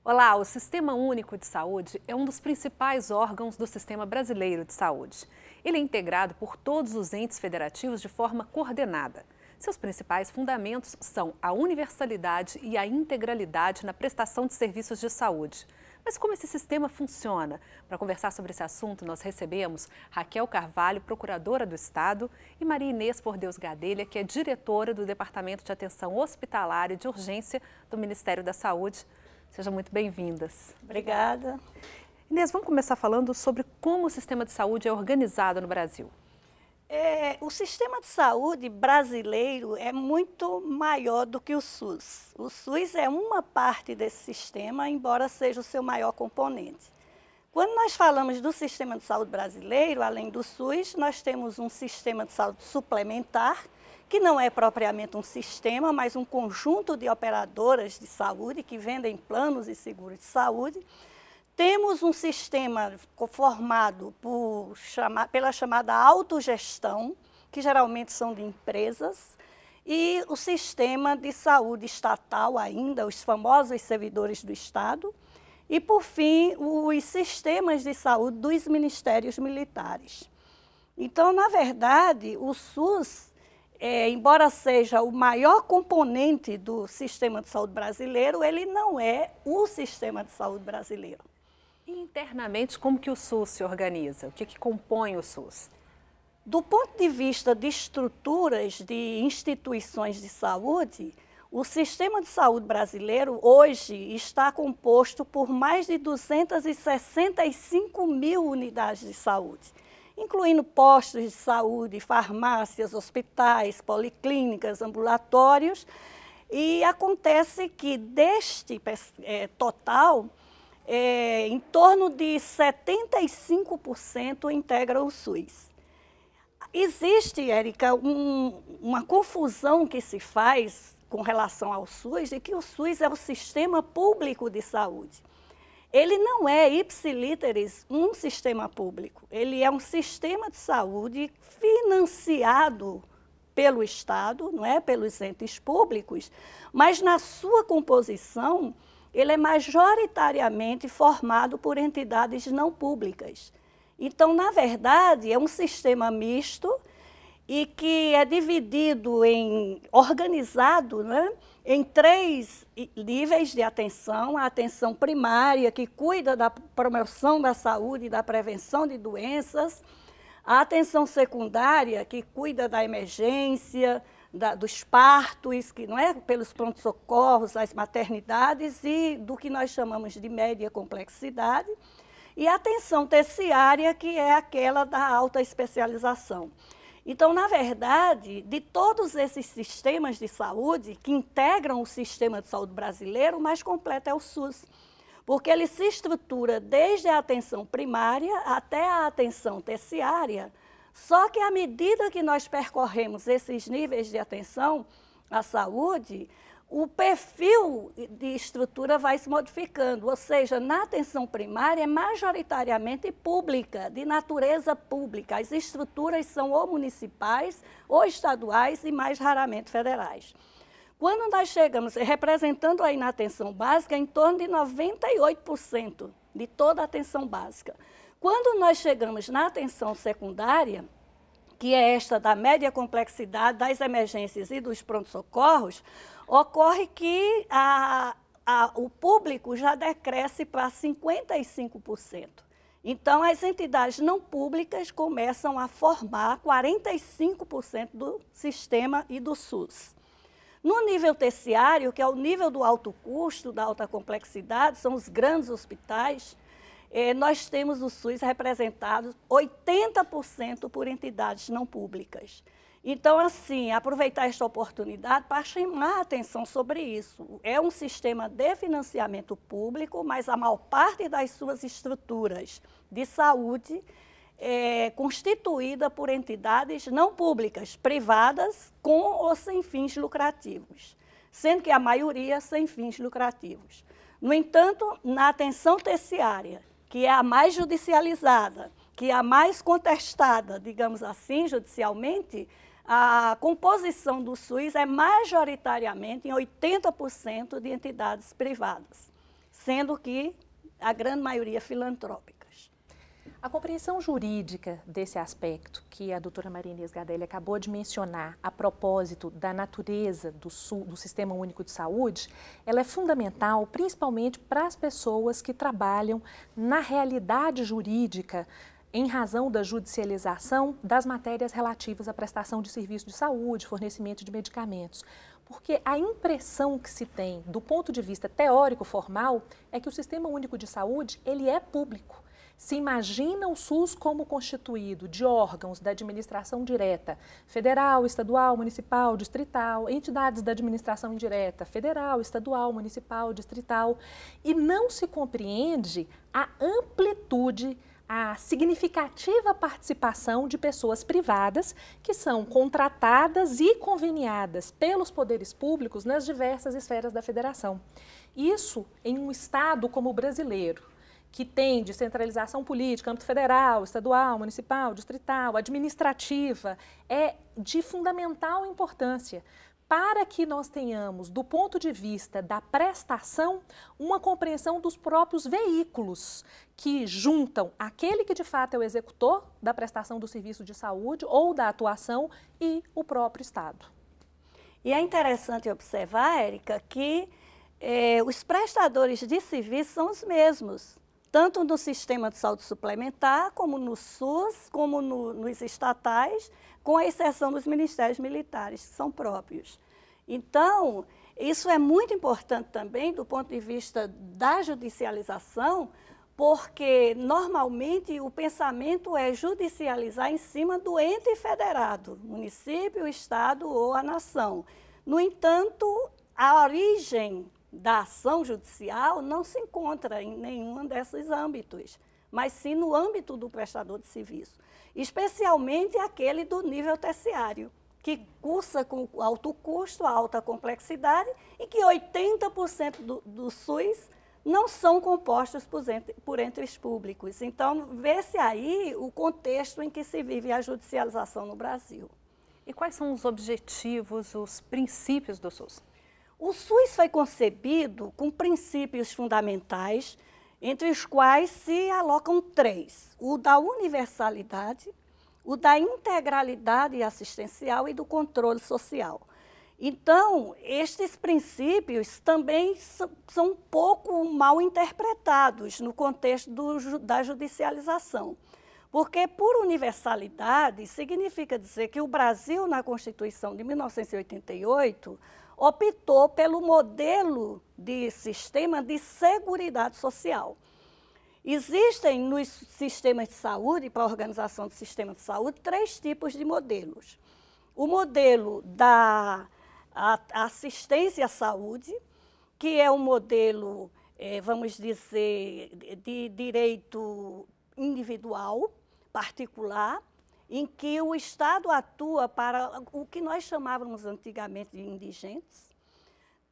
Olá, o Sistema Único de Saúde é um dos principais órgãos do Sistema Brasileiro de Saúde. Ele é integrado por todos os entes federativos de forma coordenada. Seus principais fundamentos são a universalidade e a integralidade na prestação de serviços de saúde. Mas como esse sistema funciona? Para conversar sobre esse assunto, nós recebemos Raquel Carvalho, procuradora do Estado, e Maria Inês Por Deus Gadelha, que é diretora do Departamento de Atenção Hospitalar e de Urgência do Ministério da Saúde. Sejam muito bem-vindas. Obrigada. Inês, vamos começar falando sobre como o sistema de saúde é organizado no Brasil. O sistema de saúde brasileiro é muito maior do que o SUS. O SUS é uma parte desse sistema, embora seja o seu maior componente. Quando nós falamos do sistema de saúde brasileiro, além do SUS, nós temos um sistema de saúde suplementar, que não é propriamente um sistema, mas um conjunto de operadoras de saúde que vendem planos e seguros de saúde. Temos um sistema formado pela chamada autogestão, que geralmente são de empresas, e o sistema de saúde estatal ainda, os famosos servidores do Estado, e, por fim, os sistemas de saúde dos ministérios militares. Então, na verdade, o SUS, embora seja o maior componente do sistema de saúde brasileiro, ele não é o sistema de saúde brasileiro. E internamente, como que o SUS se organiza? O que compõe o SUS? Do ponto de vista de estruturas de instituições de saúde, o sistema de saúde brasileiro hoje está composto por mais de 265 mil unidades de saúde, incluindo postos de saúde, farmácias, hospitais, policlínicas, ambulatórios. E acontece que deste total, em torno de 75% integram o SUS. Existe, Érica, uma confusão que se faz com relação ao SUS, de que o SUS é o sistema público de saúde. Ele não é ipsilíteris um sistema público, ele é um sistema de saúde financiado pelo Estado, não é, pelos entes públicos, mas na sua composição ele é majoritariamente formado por entidades não públicas. Então, na verdade, é um sistema misto e que é dividido organizado, né, em 3 níveis de atenção: a atenção primária, que cuida da promoção da saúde e da prevenção de doenças; a atenção secundária, que cuida da emergência, dos partos, que não é, pelos pronto-socorros, as maternidades, e do que nós chamamos de média complexidade; e a atenção terciária, que é aquela da alta especialização. Então, na verdade, de todos esses sistemas de saúde que integram o sistema de saúde brasileiro, o mais completo é o SUS, porque ele se estrutura desde a atenção primária até a atenção terciária. Só que à medida que nós percorremos esses níveis de atenção à saúde, o perfil de estrutura vai se modificando, ou seja, na atenção primária é majoritariamente pública, de natureza pública. As estruturas são ou municipais, ou estaduais e mais raramente federais. Quando nós chegamos, representando aí na atenção básica, em torno de 98% de toda a atenção básica. Quando nós chegamos na atenção secundária, que é esta da média complexidade, das emergências e dos pronto-socorros, ocorre que o público já decresce para 55%. Então, as entidades não públicas começam a formar 45% do sistema e do SUS. No nível terciário, que é o nível do alto custo, da alta complexidade, são os grandes hospitais, nós temos o SUS representado 80% por entidades não públicas. Então, assim, aproveitar esta oportunidade para chamar a atenção sobre isso. É um sistema de financiamento público, mas a maior parte das suas estruturas de saúde é constituída por entidades não públicas, privadas, com ou sem fins lucrativos, sendo que a maioria sem fins lucrativos. No entanto, na atenção terciária, que é a mais judicializada, que é a mais contestada, digamos assim, judicialmente, a composição do SUS é majoritariamente em 80% de entidades privadas, sendo que a grande maioria filantrópicas. A compreensão jurídica desse aspecto que a doutora Maria Inês Gadelha acabou de mencionar a propósito da natureza do Sistema Único de Saúde, ela é fundamental principalmente para as pessoas que trabalham na realidade jurídica em razão da judicialização das matérias relativas à prestação de serviço de saúde, fornecimento de medicamentos. Porque a impressão que se tem do ponto de vista teórico-formal é que o Sistema Único de Saúde ele é público. Se imagina o SUS como constituído de órgãos da administração direta, federal, estadual, municipal, distrital, entidades da administração indireta, federal, estadual, municipal, distrital, e não se compreende a amplitude, a significativa participação de pessoas privadas que são contratadas e conveniadas pelos poderes públicos nas diversas esferas da federação. Isso em um estado como o brasileiro, que tem descentralização política, âmbito federal, estadual, municipal, distrital, administrativa, é de fundamental importância para que nós tenhamos, do ponto de vista da prestação, uma compreensão dos próprios veículos que juntam aquele que de fato é o executor da prestação do serviço de saúde ou da atuação e o próprio Estado. E é interessante observar, Érica, que os prestadores de serviço são os mesmos, tanto no sistema de saúde suplementar, como no SUS, como nos estatais, com a exceção dos ministérios militares, que são próprios. Então, isso é muito importante também do ponto de vista da judicialização, porque normalmente o pensamento é judicializar em cima do ente federado, município, estado ou a nação. No entanto, a origem da ação judicial não se encontra em nenhum desses âmbitos, mas sim no âmbito do prestador de serviço, especialmente aquele do nível terciário, que cursa com alto custo, alta complexidade, e que 80% do SUS não são compostos por entes públicos. Então, vê-se aí o contexto em que se vive a judicialização no Brasil. E quais são os objetivos, os princípios do SUS? O SUS foi concebido com princípios fundamentais, entre os quais se alocam 3. O da universalidade, o da integralidade assistencial e do controle social. Então, estes princípios também são um pouco mal interpretados no contexto da judicialização. Porque, por universalidade, significa dizer que o Brasil, na Constituição de 1988, optou pelo modelo de sistema de seguridade social. Existem nos sistemas de saúde, para a organização do sistema de saúde, 3 tipos de modelos. O modelo da assistência à saúde, que é um modelo, vamos dizer, de direito individual, particular, em que o Estado atua para o que nós chamávamos antigamente de indigentes.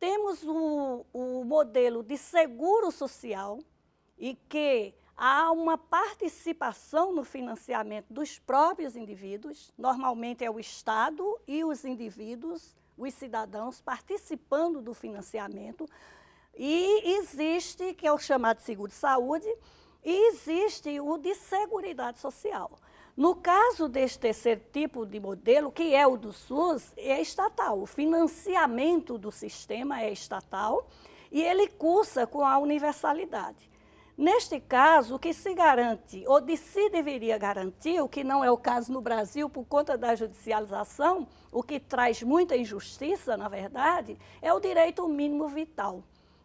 Temos o modelo de seguro social, e que há uma participação no financiamento dos próprios indivíduos, normalmente é o Estado e os indivíduos, os cidadãos, participando do financiamento, e existe, que é o chamado seguro-saúde, e existe o de seguridade social. No caso deste terceiro tipo de modelo, que é o do SUS, é estatal. O financiamento do sistema é estatal e ele cursa com a universalidade. Neste caso, o que se garante, ou se deveria garantir, o que não é o caso no Brasil por conta da judicialização, o que traz muita injustiça, na verdade, é o direito mínimo vital,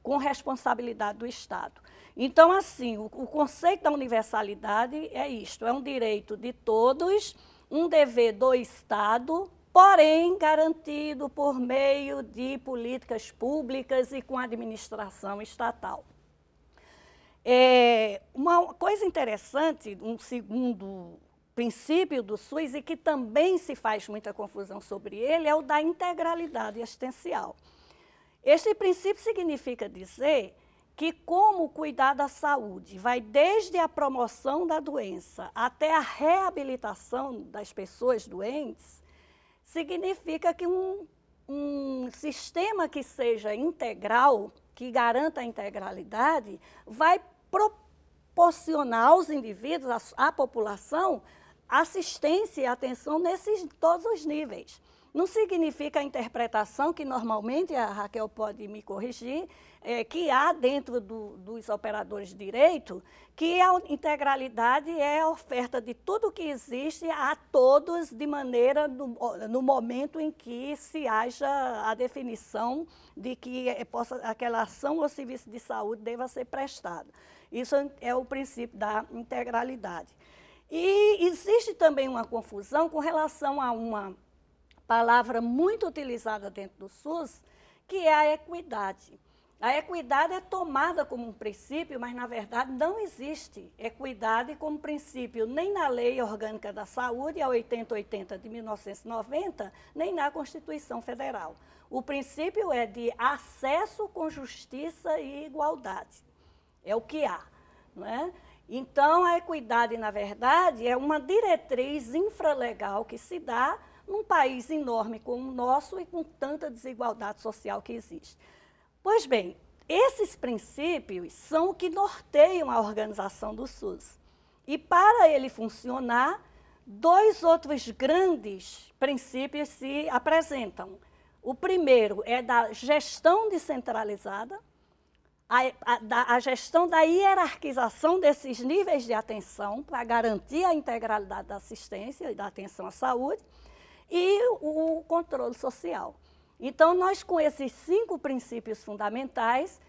com responsabilidade do Estado. Então, assim, o conceito da universalidade é isto, é um direito de todos, um dever do Estado, porém garantido por meio de políticas públicas e com administração estatal. Uma coisa interessante, um segundo princípio do SUS, e que também se faz muita confusão sobre ele, é o da integralidade assistencial. Este princípio significa dizer que, como cuidar da saúde vai desde a promoção da doença até a reabilitação das pessoas doentes, significa que um sistema que seja integral que garanta a integralidade, vai proporcionar aos indivíduos, à população, assistência e atenção nesses todos os níveis. Não significa a interpretação que normalmente, a Raquel pode me corrigir, que há dentro dos operadores de direito, que a integralidade é a oferta de tudo que existe a todos de maneira no momento em que se haja a definição de que aquela ação ou serviço de saúde deva ser prestado. Isso é o princípio da integralidade. E existe também uma confusão com relação a uma palavra muito utilizada dentro do SUS, que é a equidade. A equidade é tomada como um princípio, mas, na verdade, não existe equidade como princípio nem na Lei Orgânica da Saúde, a 8080 de 1990, nem na Constituição Federal. O princípio é de acesso com justiça e igualdade. É o que há, não é? Então, a equidade, na verdade, é uma diretriz infralegal que se dá num país enorme como o nosso e com tanta desigualdade social que existe. Pois bem, esses princípios são o que norteiam a organização do SUS. E para ele funcionar, dois outros grandes princípios se apresentam. O primeiro é da gestão descentralizada, a gestão da hierarquização desses níveis de atenção para garantir a integralidade da assistência e da atenção à saúde, e o controle social. Então, nós, com esses 5 princípios fundamentais,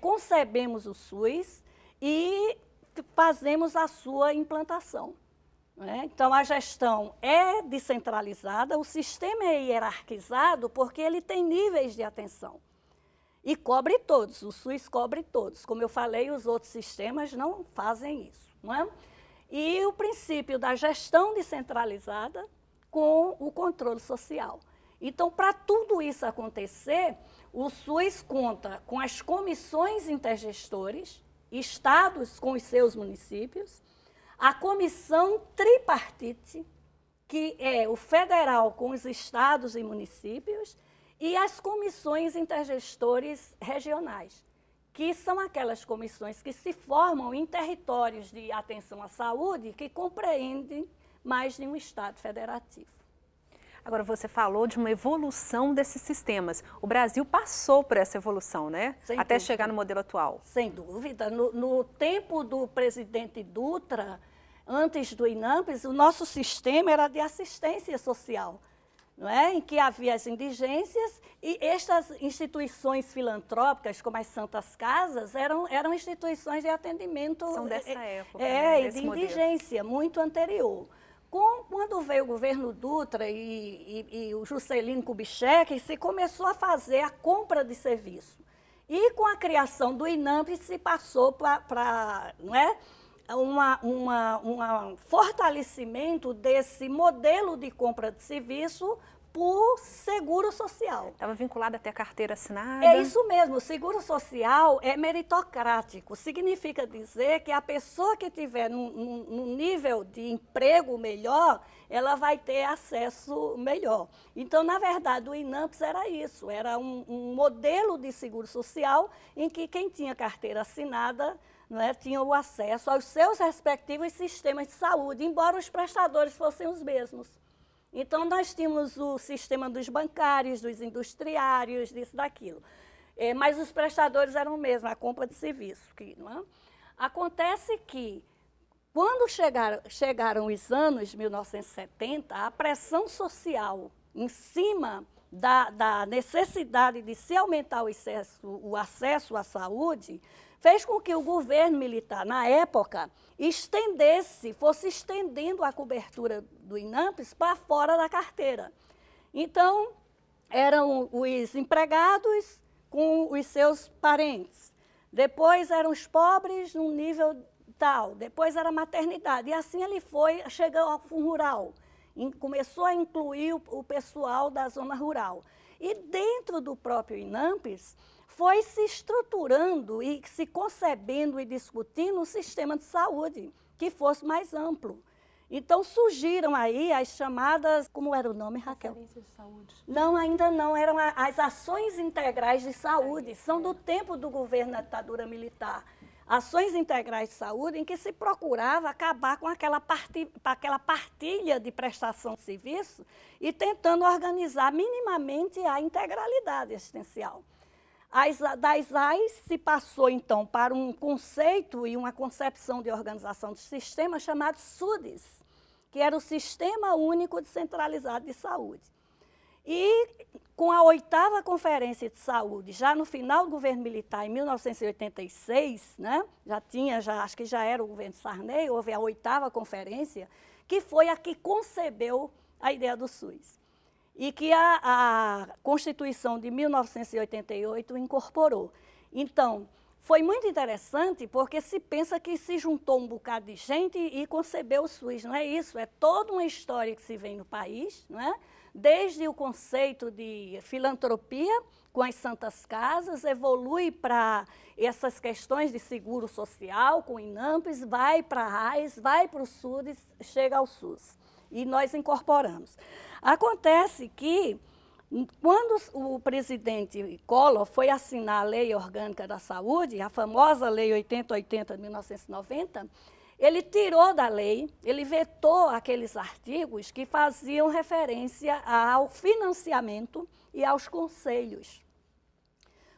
concebemos o SUS e fazemos a sua implantação. Né? Então, a gestão é descentralizada, o sistema é hierarquizado porque ele tem níveis de atenção. E cobre todos, o SUS cobre todos. Como eu falei, os outros sistemas não fazem isso. Não é? E o princípio da gestão descentralizada com o controle social. Então, para tudo isso acontecer, o SUS conta com as comissões intergestores, estados com os seus municípios, a comissão tripartite, que é o federal com os estados e municípios, e as comissões intergestores regionais, que são aquelas comissões que se formam em territórios de atenção à saúde que compreendem mais de um estado federativo. Agora, você falou de uma evolução desses sistemas. O Brasil passou por essa evolução, né? Sem Até dúvida. chegar no modelo atual. Sem dúvida. No tempo do presidente Dutra, antes do INAMPS, o nosso sistema era de assistência social, não é? Em que havia as indigências e estas instituições filantrópicas, como as Santas Casas, eram instituições de atendimento. São dessa época, né? Desse de modelo. indigência, muito anterior. Quando veio o governo Dutra e o Juscelino Kubitschek, se começou a fazer a compra de serviço. E com a criação do INAMPS se passou para um fortalecimento desse modelo de compra de serviço por seguro social. Estava vinculado até a carteira assinada. É isso mesmo, o seguro social é meritocrático. Significa dizer que a pessoa que tiver num nível de emprego melhor, ela vai ter acesso melhor. Então, na verdade, o INAMPS era isso, era um modelo de seguro social em que quem tinha carteira assinada, né, tinha o acesso aos seus respectivos sistemas de saúde, embora os prestadores fossem os mesmos. Então, nós tínhamos o sistema dos bancários, dos industriários, disso, daquilo. Mas os prestadores eram o mesmo, a compra de serviço. Não é? Acontece que, quando chegaram os anos 1970, a pressão social em cima da necessidade de se aumentar o acesso à saúde, fez com que o governo militar, na época, fosse estendendo a cobertura do INAMPS para fora da carteira. Então, eram os empregados com os seus parentes. Depois eram os pobres num nível tal. Depois era a maternidade. E assim ele foi, chegou ao fundo rural. Começou a incluir o pessoal da zona rural. E dentro do próprio INAMPS, foi se estruturando e se concebendo e discutindo um sistema de saúde que fosse mais amplo. Então, surgiram aí as chamadas, como era o nome, Raquel? Conferências de saúde. Não, ainda não, eram as ações integrais de saúde, são do tempo do governo da ditadura militar. Ações integrais de saúde em que se procurava acabar com aquela partilha de prestação de serviço e tentando organizar minimamente a integralidade assistencial. Das AIS se passou, então, para um conceito e uma concepção de organização do sistema chamado SUDES, que era o Sistema Único Descentralizado de Saúde. E com a 8ª Conferência de Saúde, já no final do governo militar, em 1986, né, acho que já era o governo Sarney, houve a 8ª Conferência, que foi a que concebeu a ideia do SUS. E que a Constituição de 1988 incorporou. Então, foi muito interessante porque se pensa que se juntou um bocado de gente e concebeu o SUS. Não é isso, é toda uma história que se vem no país, não é? Desde o conceito de filantropia com as santas casas, evolui para essas questões de seguro social com o INAMPES, vai para a AIS, vai para o SUDES, chega ao SUS. E nós incorporamos. Acontece que, quando o presidente Collor foi assinar a Lei Orgânica da Saúde, a famosa Lei 8080 de 1990, ele tirou da lei, ele vetou aqueles artigos que faziam referência ao financiamento e aos conselhos.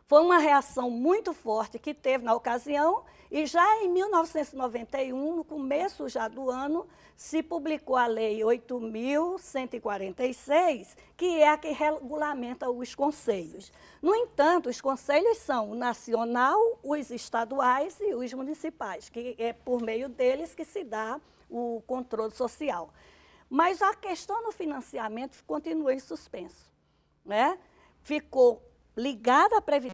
Foi uma reação muito forte que teve na ocasião e já em 1991, no começo já do ano, se publicou a Lei 8.146, que é a que regulamenta os conselhos. No entanto, os conselhos são o nacional, os estaduais e os municipais, que é por meio deles que se dá o controle social. Mas a questão do financiamento continua em suspenso, né? Ficou ligada à Previdência